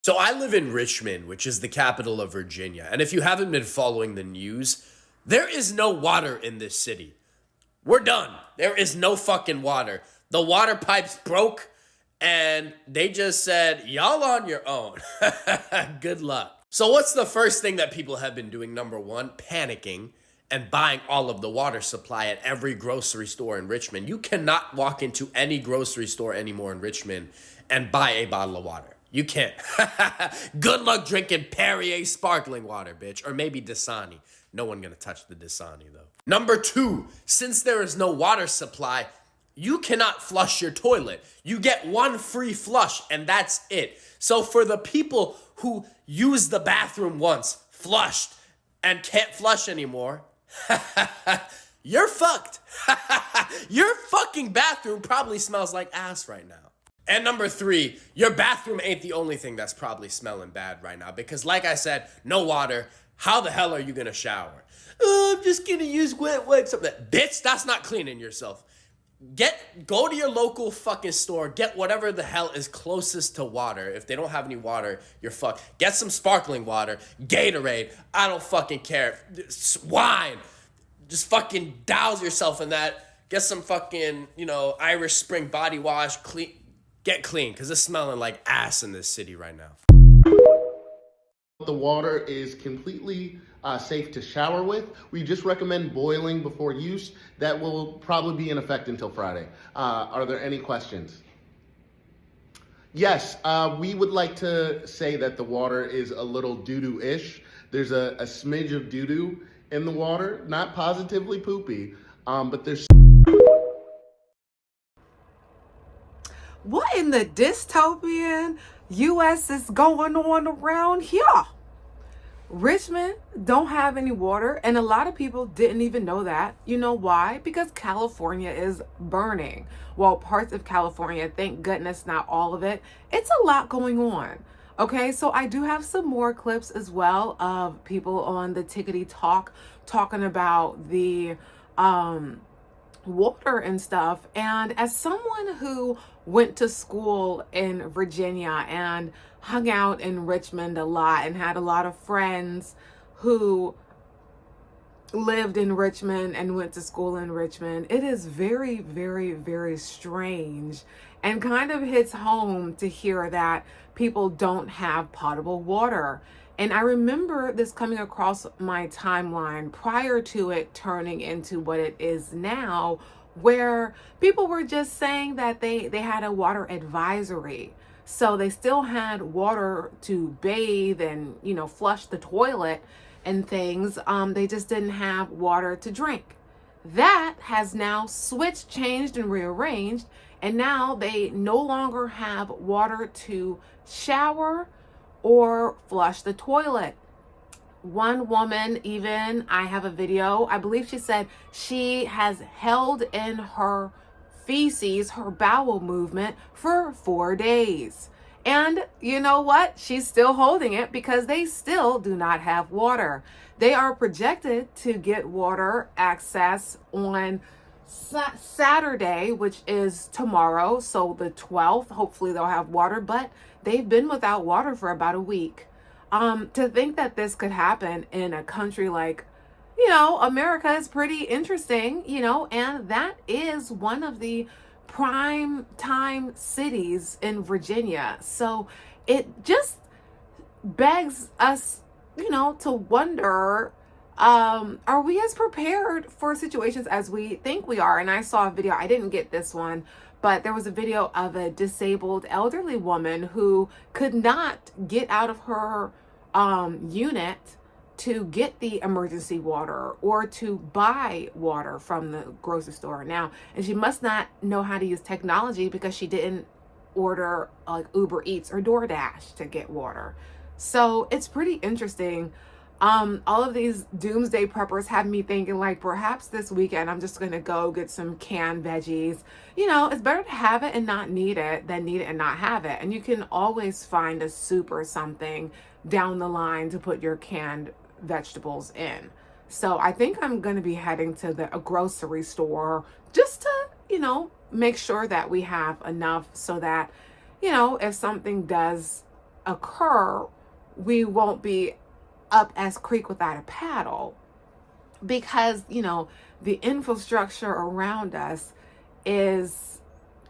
So I live in Richmond, which is the capital of Virginia. And if you haven't been following the news, there is no water in this city. We're done. There is no fucking water. The water pipes broke and they just said, y'all on your own. Good luck. So what's the first thing that people have been doing? Number one, panicking and buying all of the water supply at every grocery store in Richmond. You cannot walk into any grocery store anymore in Richmond and buy a bottle of water. You can't. Good luck drinking Perrier sparkling water, bitch. Or maybe Dasani. No one gonna touch the Dasani, though. Number two, since there is no water supply, you cannot flush your toilet. You get one free flush, and that's it. So for the people who use the bathroom once, flushed, and can't flush anymore, you're fucked. Your fucking bathroom probably smells like ass right now. And number three, your bathroom ain't the only thing that's probably smelling bad right now. Because like I said, no water. How the hell are you gonna shower? Oh, I'm just gonna use wet wipes. Bitch, that's not cleaning yourself. Go to your local fucking store. Get whatever the hell is closest to water. If they don't have any water, you're fucked. Get some sparkling water. Gatorade. I don't fucking care. Wine. Just fucking douse yourself in that. Get some fucking, Irish Spring body wash. Get clean, because it's smelling like ass in this city right now. The water is completely safe to shower with. We just recommend boiling before use. That will probably be in effect until Friday. Are there any questions? Yes, we would like to say that the water is a little doo-doo-ish. There's a smidge of doo-doo in the water, not positively poopy, but there's... What in the dystopian U.S. is going on around here? Richmond don't have any water, and a lot of people didn't even know that. You know why? Because California is burning. Well, parts of California, thank goodness, not all of it. It's a lot going on. Okay, so I do have some more clips as well of people on the Tickety Talk talking about the water and stuff. And as someone who went to school in Virginia and hung out in Richmond a lot and had a lot of friends who lived in Richmond and went to school in Richmond, it is very, very, very strange and kind of hits home to hear that people don't have potable water. And I remember this coming across my timeline prior to it turning into what it is now, where people were just saying that they had a water advisory. So they still had water to bathe and, flush the toilet and things. They just didn't have water to drink. That has now switched, changed, and rearranged. And now they no longer have water to shower or flush the toilet. One woman, even, I have a video, I believe she said she has held in her feces, her bowel movement, for 4 days. And you know what? She's still holding it because they still do not have water. They are projected to get water access on Saturday, which is tomorrow, so the 12th. Hopefully they'll have water, but they've been without water for about a week. To think that this could happen in a country like, America is pretty interesting, and that is one of the prime time cities in Virginia. So it just begs us, to wonder, are we as prepared for situations as we think we are? And I saw a video, I didn't get this one, but there was a video of a disabled elderly woman who could not get out of her unit to get the emergency water or to buy water from the grocery store now. And she must not know how to use technology because she didn't order like Uber Eats or DoorDash to get water. So it's pretty interesting. All of these doomsday preppers have me thinking like perhaps this weekend I'm just going to go get some canned veggies. It's better to have it and not need it than need it and not have it. And you can always find a soup or something down the line to put your canned vegetables in. So I think I'm going to be heading to a grocery store just to, make sure that we have enough so that, if something does occur, we won't be up as creek without a paddle, because, the infrastructure around us is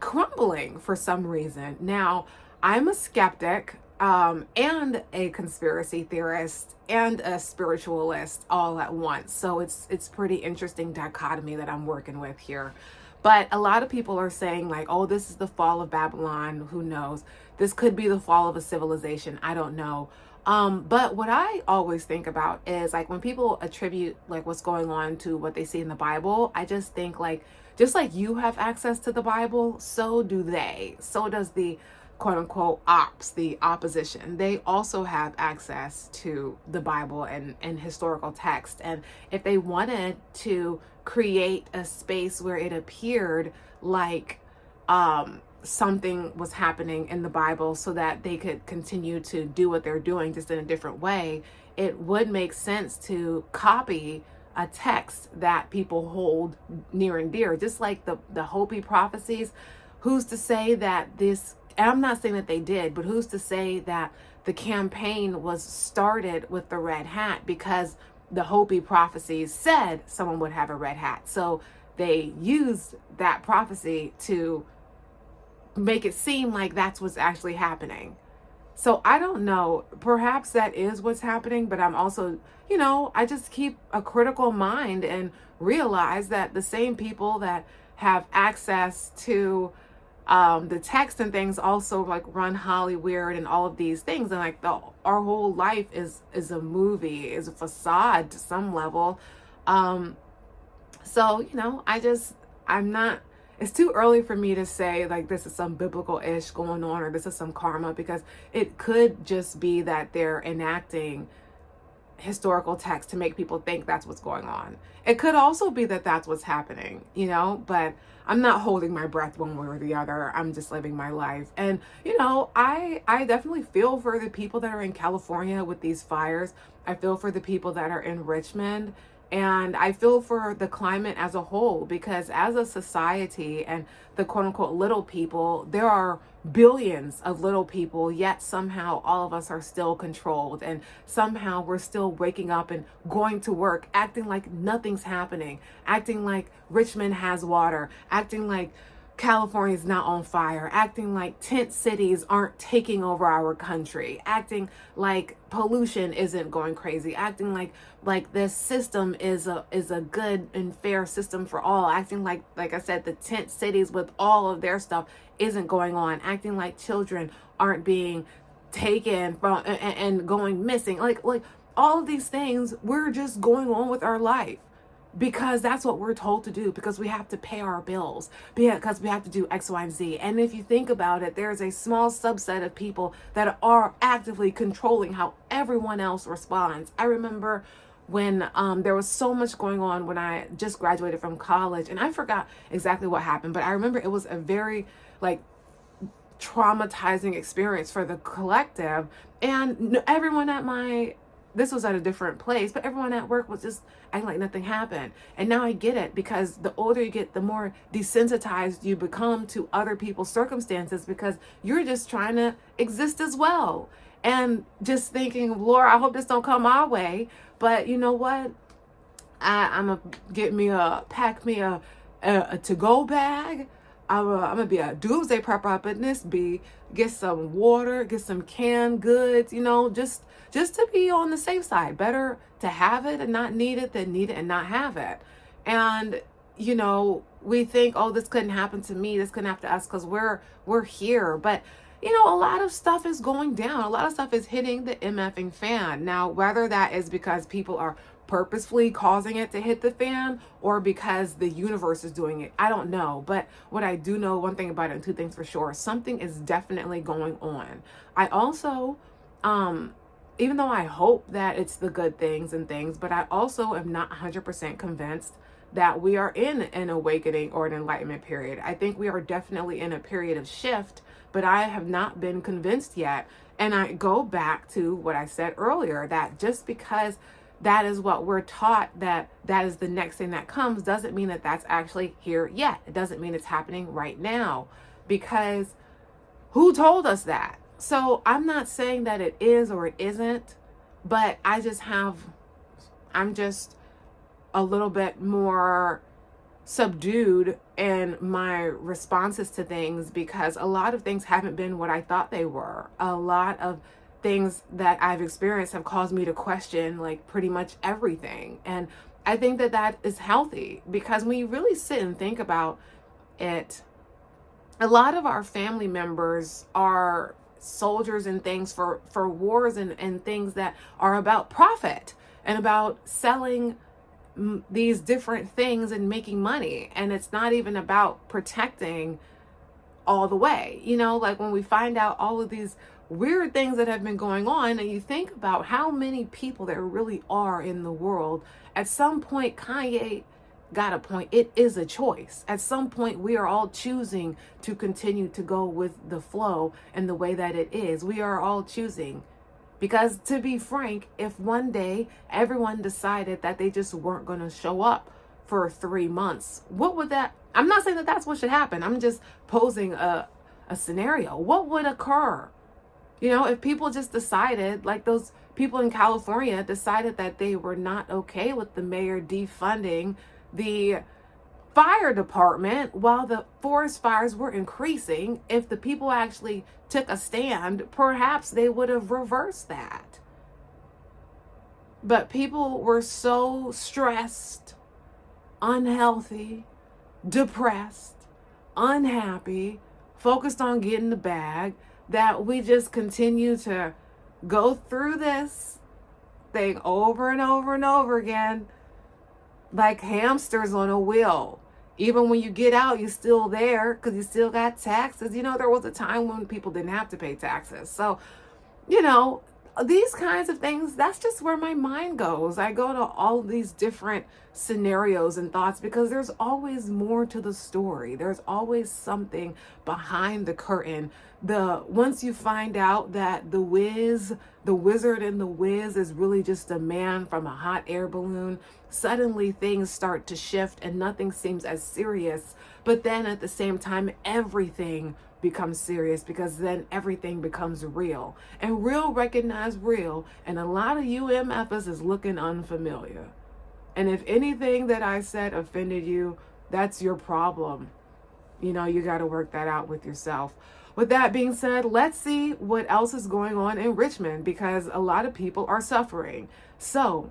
crumbling for some reason. Now, I'm a skeptic, and a conspiracy theorist and a spiritualist all at once. So it's pretty interesting dichotomy that I'm working with here. But a lot of people are saying like, oh, this is the fall of Babylon. Who knows? This could be the fall of a civilization. I don't know. But what I always think about is like when people attribute like what's going on to what they see in the Bible, I just think like, just like you have access to the Bible, so do they. So does the quote unquote the opposition. They also have access to the Bible and historical text. And if they wanted to create a space where it appeared like something was happening in the Bible so that they could continue to do what they're doing just in a different way, it would make sense to copy a text that people hold near and dear, just like the Hopi prophecies. Who's to say that this, and I'm not saying that they did, but who's to say that the campaign was started with the red hat because the Hopi prophecies said someone would have a red hat. So they used that prophecy to make it seem like that's what's actually happening. So I don't know, perhaps that is what's happening, but I'm also, I just keep a critical mind and realize that the same people that have access to the text and things also like run Hollywood and all of these things. And like our whole life is a movie, is a facade to some level. So, I'm not, it's too early for me to say like this is some biblical-ish going on or this is some karma, because it could just be that they're enacting historical text to make people think that's what's going on. It could also be that that's what's happening, but I'm not holding my breath one way or the other. I'm just living my life. And, I definitely feel for the people that are in California with these fires. I feel for the people that are in Richmond. And I feel for the climate as a whole, because as a society and the quote unquote little people, there are billions of little people, yet somehow all of us are still controlled, and somehow we're still waking up and going to work, acting like nothing's happening, acting like Richmond has water, acting like California's not on fire, acting like tent cities aren't taking over our country, acting like pollution isn't going crazy, acting like this system is a good and fair system for all, acting like I said, the tent cities with all of their stuff isn't going on, acting like children aren't being taken from and going missing, like all of these things. We're just going on with our life because that's what we're told to do, because we have to pay our bills, because we have to do X, Y, and Z. And if you think about it, there's a small subset of people that are actively controlling how everyone else responds. I remember when there was so much going on when I just graduated from college, and I forgot exactly what happened, but I remember it was a very traumatizing experience for the collective. And everyone this was at a different place, but everyone at work was just acting like nothing happened. And now I get it, because the older you get, the more desensitized you become to other people's circumstances, because you're just trying to exist as well. And just thinking, Lord, I hope this don't come our way. But you know what? I'm gonna pack me a to-go bag. I'm gonna be a doomsday prepper up in this get some water, get some canned goods, just to be on the safe side. Better to have it and not need it than need it and not have it. And, we think, oh, this couldn't happen to me. This couldn't happen to us because we're here. But, a lot of stuff is going down. A lot of stuff is hitting the MFing fan. Now, whether that is because people are purposefully causing it to hit the fan or because the universe is doing it, I don't know. But what I do know, one thing about it, and two things for sure, something is definitely going on. I also, even though I hope that it's the good things and things, but I also am not 100% convinced that we are in an awakening or an enlightenment period. I think we are definitely in a period of shift, but I have not been convinced yet. And I go back to what I said earlier, that just because that is what we're taught, that is the next thing that comes, doesn't mean that that's actually here yet. It doesn't mean it's happening right now, because who told us that? So I'm not saying that it is or it isn't, but I'm just a little bit more subdued in my responses to things because a lot of things haven't been what I thought they were. A lot of things that I've experienced have caused me to question like pretty much everything. And I think that that is healthy because when you really sit and think about it, a lot of our family members are soldiers and things for wars and things that are about profit and about selling these different things and making money. And it's not even about protecting all the way. You know, like when we find out all of these weird things that have been going on and you think about how many people there really are in the world, at some point Kanye got a point. It is a choice. At some point we are all choosing to continue to go with the flow and the way that it is. We are all choosing. Because to be frank, if one day everyone decided that they just weren't going to show up for 3 months, what would that, I'm not saying that that's what should happen. I'm just posing a scenario. What would occur? You know, if people just decided, like those people in California decided that they were not okay with the mayor defunding the fire department while the forest fires were increasing, if the people actually took a stand, perhaps they would have reversed that. But people were so stressed, unhealthy, depressed, unhappy, focused on getting the bag, that we just continue to go through this thing over and over and over again, like hamsters on a wheel. Even when you get out, you're still there because you still got taxes. You know, there was a time when people didn't have to pay taxes. So, you know, these kinds of things, that's just where my mind goes. I go to all these different scenarios and thoughts because there's always more to the story. There's always something behind the curtain. Once you find out that the wizard in the Wiz is really just a man from a hot air balloon, suddenly things start to shift and nothing seems as serious. But then at the same time, everything becomes serious because then everything becomes real. And real recognize real. And a lot of UMFers is looking unfamiliar. And if anything that I said offended you, that's your problem. You know, you got to work that out with yourself. With that being said, let's see what else is going on in Richmond because a lot of people are suffering. So,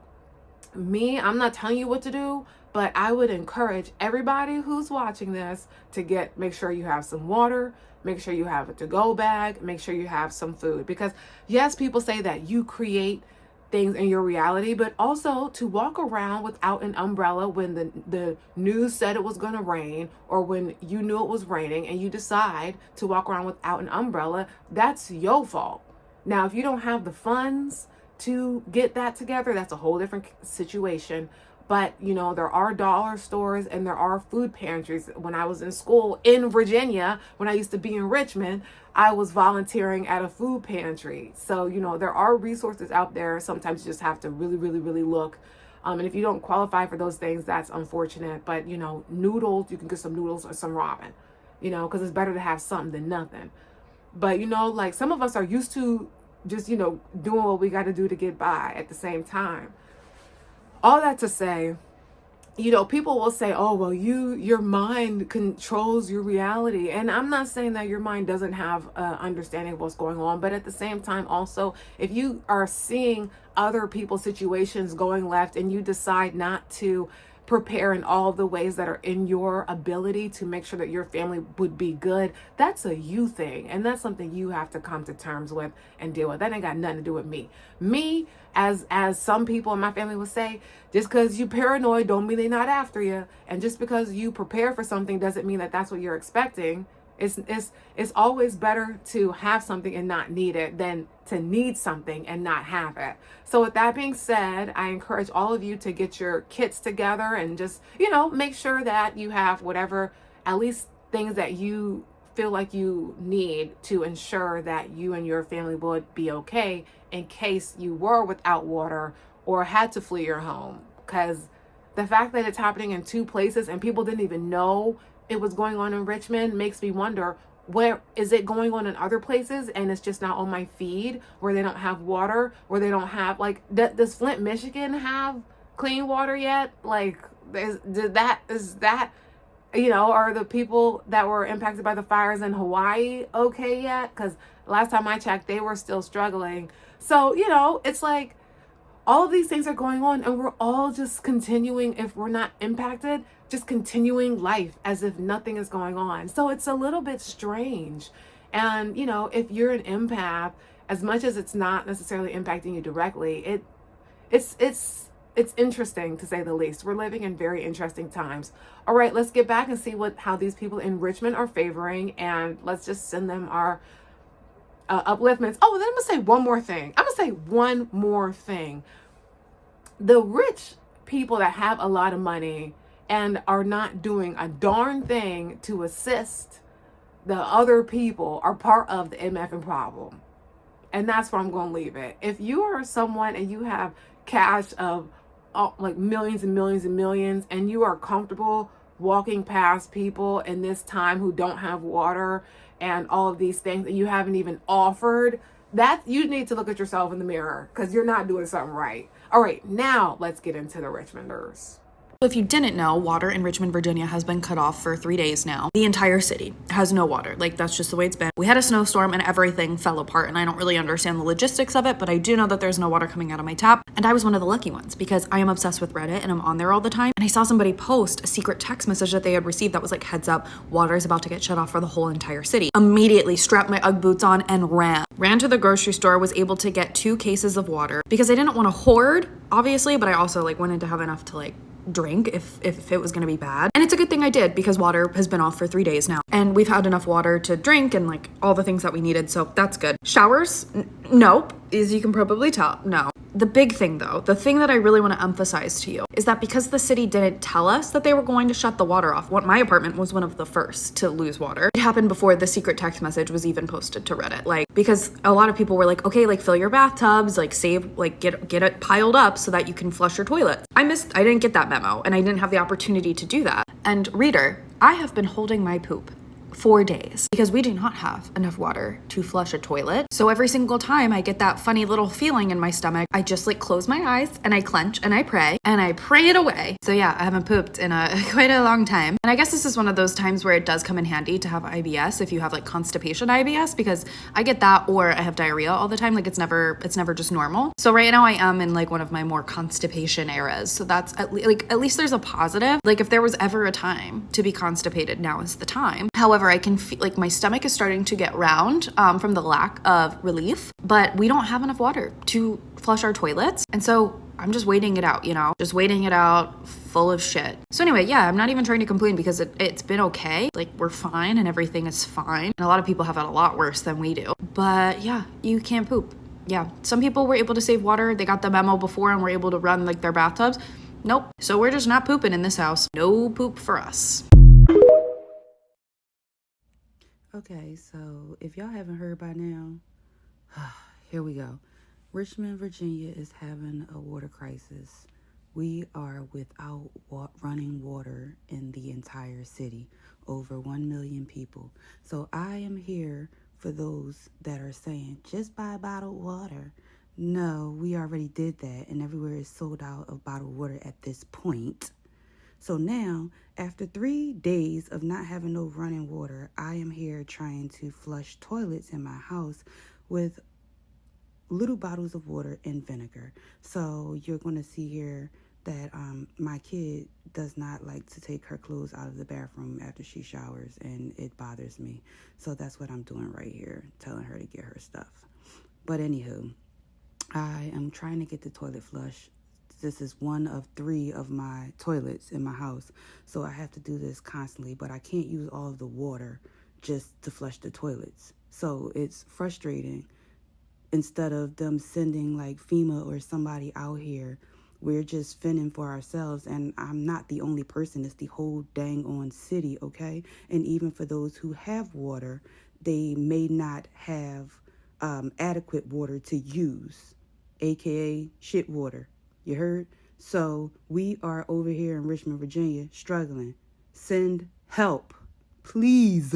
I'm not telling you what to do, but I would encourage everybody who's watching this to make sure you have some water, make sure you have a to-go bag, make sure you have some food. Because yes, people say that you create things in your reality, but also to walk around without an umbrella when the news said it was going to rain or when you knew it was raining and you decide to walk around without an umbrella, that's your fault. Now, if you don't have the funds to get that together, that's a whole different situation. But, you know, there are dollar stores and there are food pantries. When I was in school in Virginia, when I used to be in Richmond, I was volunteering at a food pantry. So, you know, there are resources out there. Sometimes you just have to really, really, really look. And if you don't qualify for those things, that's unfortunate. But, you know, noodles, you can get some noodles or some ramen, you know, because it's better to have something than nothing. But, you know, like some of us are used to just, you know, doing what we got to do to get by at the same time. All that to say, you know, people will say, oh, well, your mind controls your reality. And I'm not saying that your mind doesn't have understanding of what's going on. But at the same time, also, if you are seeing other people's situations going left and you decide not to prepare in all the ways that are in your ability to make sure that your family would be good, that's a you thing. And that's something you have to come to terms with and deal with. That ain't got nothing to do with me. Me, as some people in my family would say, just because you paranoid don't mean they're not after you. And just because you prepare for something doesn't mean that that's what you're expecting. It's always better to have something and not need it than to need something and not have it. So with that being said, I encourage all of you to get your kits together and just, you know, make sure that you have whatever, at least things that you feel like you need to ensure that you and your family would be okay in case you were without water or had to flee your home. Because the fact that it's happening in two places and people didn't even know it was going on in Richmond makes me wonder, Where is it going on in other places and it's just not on my feed, where they don't have water, where they don't have, like, does Flint, Michigan have clean water yet? Like, is that, are the people that were impacted by the fires in Hawaii okay yet? Because last time I checked, they were still struggling. So, it's like all of these things are going on, and we're all just continuing, if we're not impacted, just continuing life as if nothing is going on. So it's a little bit strange. And, if you're an empath, as much as it's not necessarily impacting you directly, it's interesting, to say the least. We're living in very interesting times. All right, let's get back and see how these people in Richmond are favoring, and let's just send them our upliftments. Oh, then I'm gonna say one more thing. The rich people that have a lot of money and are not doing a darn thing to assist the other people are part of the MFing problem. And that's where I'm going to leave it. If you are someone and you have cash of like millions and millions and millions, and you are comfortable walking past people in this time who don't have water and all of these things, and you haven't even offered, that you need to look at yourself in the mirror, because you're not doing something right. All right, now let's get into the Richmonders. If you didn't know, water in Richmond, Virginia has been cut off for 3 days now. The entire city has no water. Like, that's just the way it's been. We had a snowstorm and everything fell apart, and I don't really understand the logistics of it, but I do know that there's no water coming out of my tap. And I was one of the lucky ones, because I am obsessed with Reddit and I'm on there all the time. And I saw somebody post a secret text message that they had received that was like, heads up, water is about to get shut off for the whole entire city. Immediately strapped my Ugg boots on and ran to the grocery store, was able to get 2 cases of water, because I didn't want to hoard, obviously, but I also wanted to have enough to drink if it was going to be bad. And it's a good thing I did, because water has been off for 3 days now, and we've had enough water to drink and all the things that we needed, so that's good. Showers? Nope. As you can probably tell, no. The big thing, though, the thing that I really want to emphasize to you, is that because the city didn't tell us that they were going to shut the water off, my apartment was one of the first to lose water. It happened before the secret text message was even posted to Reddit. Because a lot of people were like, okay, fill your bathtubs, save, get it piled up so that you can flush your toilets. I didn't get that memo, and I didn't have the opportunity to do that. And reader, I have been holding my poop 4 days, because we do not have enough water to flush a toilet. So every single time I get that funny little feeling in my stomach, I just close my eyes and I clench and I pray it away. So yeah, I haven't pooped in quite a long time. And I guess this is one of those times where it does come in handy to have IBS if you have constipation IBS, because I get that, or I have diarrhea all the time. It's never just normal. So right now I am in one of my more constipation eras. So that's at least there's a positive. If there was ever a time to be constipated, now is the time. However, I can feel my stomach is starting to get round from the lack of relief, but we don't have enough water to flush our toilets. And so I'm just waiting it out, just waiting it out, full of shit. So anyway, yeah, I'm not even trying to complain, because it's been okay. We're fine and everything is fine. And a lot of people have it a lot worse than we do. But yeah, you can't poop. Yeah, some people were able to save water. They got the memo before and were able to run their bathtubs. Nope. So we're just not pooping in this house. No poop for us. Okay, so if y'all haven't heard by now, here we go. Richmond, Virginia is having a water crisis. We are without running water in the entire city, over 1 million people. So I am here for those that are saying, just buy bottled water. No, we already did that, and everywhere is sold out of bottled water at this point. So now, after 3 days of not having no running water, I am here trying to flush toilets in my house with little bottles of water and vinegar. So you're going to see here that my kid does not like to take her clothes out of the bathroom after she showers, and it bothers me. So that's what I'm doing right here, telling her to get her stuff. But anywho, I am trying to get the toilet flush. This is one of 3 of my toilets in my house, so I have to do this constantly, but I can't use all of the water just to flush the toilets. So it's frustrating. Instead of them sending FEMA or somebody out here, we're just fending for ourselves, and I'm not the only person. It's the whole dang on city, okay? And even for those who have water, they may not have adequate water to use, aka shit water. You heard? So we are over here in Richmond, Virginia, struggling. Send help, please.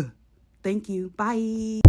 Thank you. Bye.